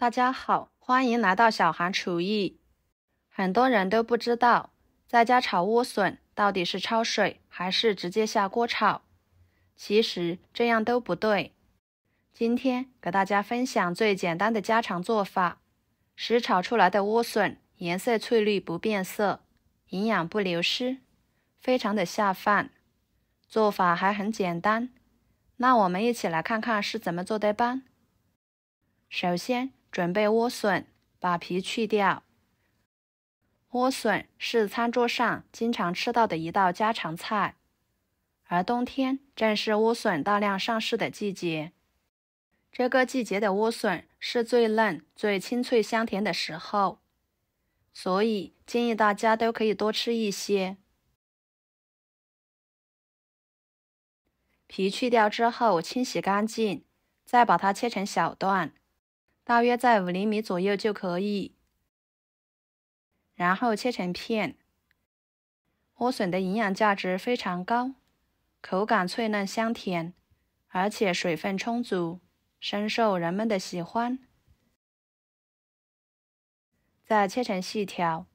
大家好，欢迎来到小韩厨艺。很多人都不知道，在家炒莴笋到底是焯水还是直接下锅炒。其实这样都不对。今天给大家分享最简单的家常做法，使炒出来的莴笋颜色翠绿不变色，营养不流失，非常的下饭。做法还很简单，那我们一起来看看是怎么做的吧。首先准备莴笋，把皮去掉。莴笋是餐桌上经常吃到的一道家常菜，而冬天正是莴笋大量上市的季节。这个季节的莴笋是最嫩、最清脆香甜的时候，所以建议大家都可以多吃一些。皮去掉之后清洗干净，再把它切成小段，大约在5厘米左右就可以。然后切成片。莴笋的营养价值非常高，口感脆嫩香甜，而且水分充足，深受人们的喜欢。再切成细条。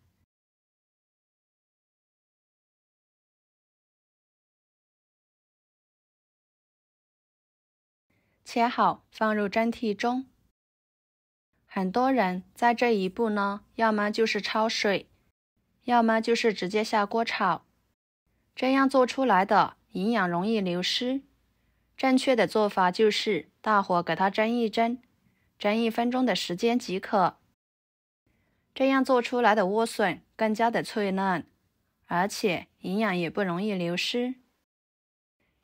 切好放入蒸屉中。很多人在这一步呢，要么就是焯水，要么就是直接下锅炒，这样做出来的营养容易流失。正确的做法就是大火给它蒸一蒸，蒸1分钟的时间即可。这样做出来的莴笋更加的脆嫩，而且营养也不容易流失。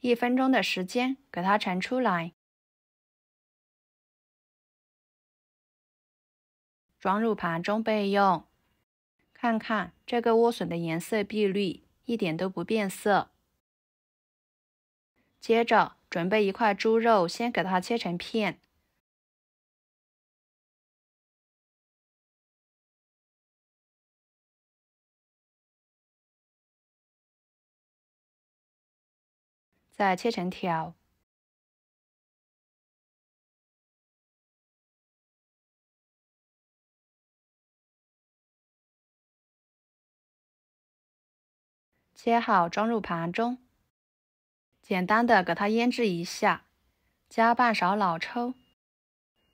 1分钟的时间给它盛出来，装入盘中备用。看看这个莴笋的颜色碧绿，一点都不变色。接着准备1块猪肉，先给它切成片。再切成条。切好装入盘中。简单的给它腌制一下，加半勺老抽，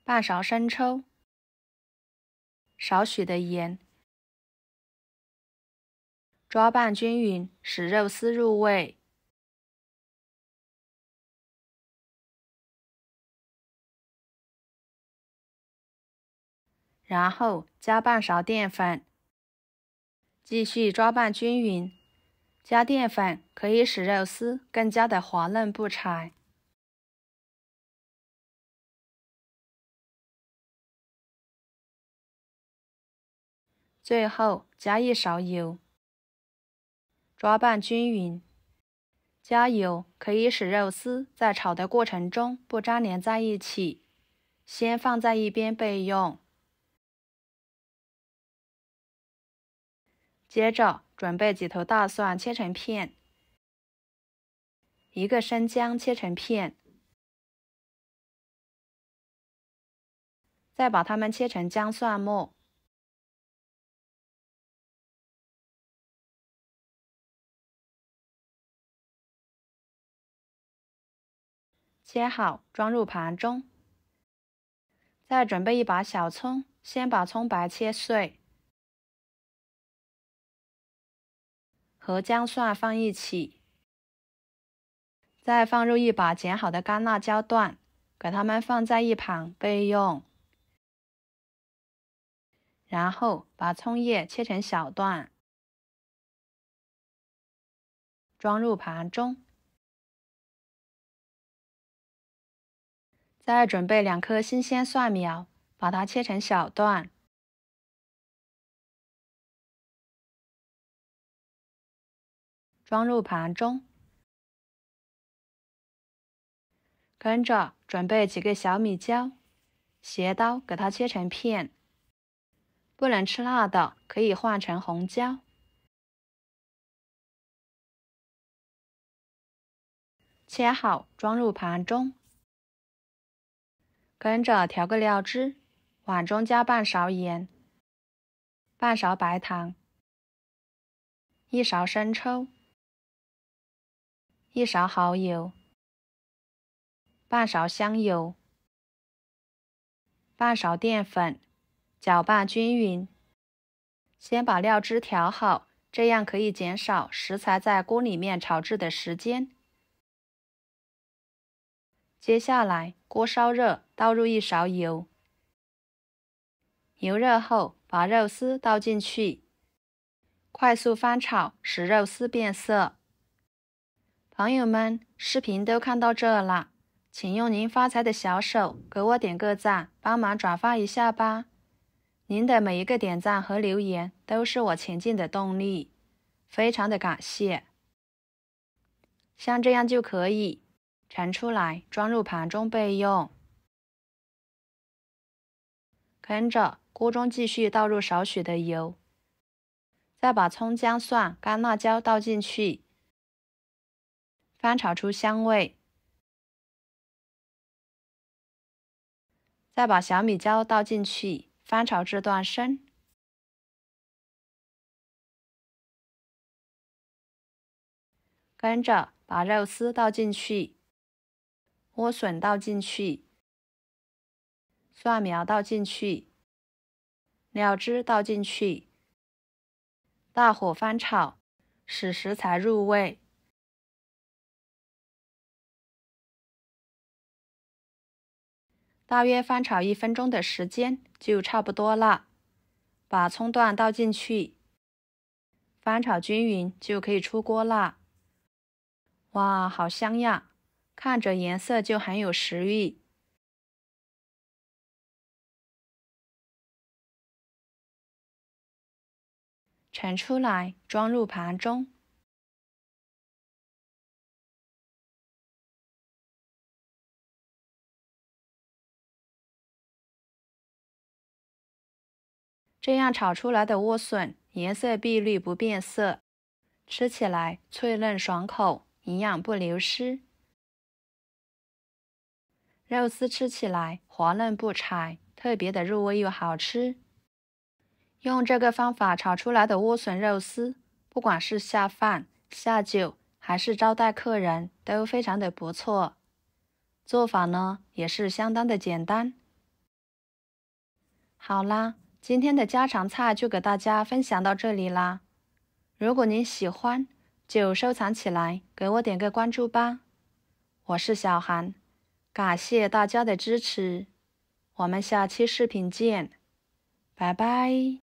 半勺生抽，少许的盐，抓拌均匀，使肉丝入味。然后加半勺淀粉，继续抓拌均匀。加淀粉可以使肉丝更加的滑嫩不柴。最后加1勺油，抓拌均匀。加油可以使肉丝在炒的过程中不粘连在一起，先放在一边备用。接着准备几头大蒜切成片，1个生姜切成片，再把它们切成姜蒜末。切好装入盘中。再准备1把小葱，先把葱白切碎，和姜蒜放一起。再放入1把剪好的干辣椒段，给它们放在一旁备用。然后把葱叶切成小段，装入盘中。再准备2颗新鲜蒜苗，把它切成小段，装入盘中。跟着准备几个小米椒，斜刀给它切成片。不能吃辣的可以换成红椒。切好装入盘中。跟着调个料汁，碗中加半勺盐，半勺白糖，1勺生抽，1勺蚝油，半勺香油，半勺淀粉，搅拌均匀。先把料汁调好，这样可以减少食材在锅里面炒制的时间。接下来，锅烧热，倒入1勺油。油热后，把肉丝倒进去，快速翻炒，使肉丝变色。朋友们，视频都看到这了，请用您发财的小手给我点个赞，帮忙转发一下吧。您的每一个点赞和留言都是我前进的动力，非常的感谢。像这样就可以盛出来，装入盘中备用。跟着锅中继续倒入少许的油，再把葱姜蒜、干辣椒倒进去，翻炒出香味。再把小米椒倒进去，翻炒至断生。跟着把肉丝倒进去，莴笋倒进去，蒜苗倒进去，料汁倒进去，大火翻炒，使食材入味。大约翻炒1分钟的时间就差不多了。把葱段倒进去，翻炒均匀就可以出锅啦。哇，好香呀！看着颜色就很有食欲。盛出来，装入盘中。这样炒出来的莴笋颜色碧绿不变色，吃起来脆嫩爽口，营养不流失。肉丝吃起来滑嫩不柴，特别的入味又好吃。用这个方法炒出来的莴笋肉丝，不管是下饭、下酒还是招待客人，都非常的不错。做法呢，也是相当的简单。好啦，今天的家常菜就给大家分享到这里啦。如果您喜欢，就收藏起来，给我点个关注吧。我是小韩，感谢大家的支持，我们下期视频见，拜拜。